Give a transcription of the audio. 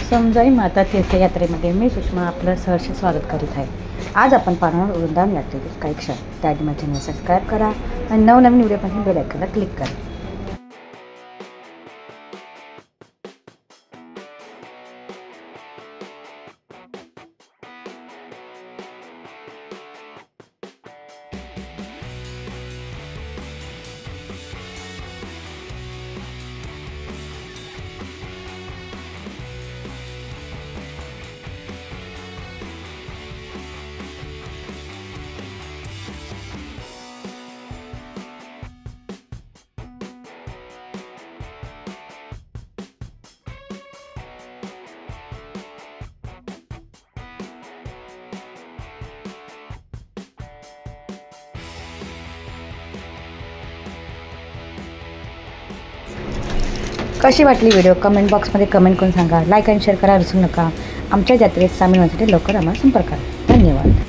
समजाई माता तीर्थयात्रेमध्ये मी सुषमा आपलं सहर्ष स्वागत करीत आहे. आज आपण पाहणार वृंदावन यात्रेतील काही क्षण. त्याआधी माझ्या चॅनल सबस्क्राईब करा आणि नवनवीन व्हिडिओपासून बेल आयकॉनला क्लिक करा. कशी वाटली व्हिडिओ कमेंट बॉक्समध्ये कमेंट करून सांगा. लाईक आणि शेअर करा विसरू नका. आमच्या जत्रेत सामील होण्यासाठी लवकर आम्हाला संपर्क करा. धन्यवाद.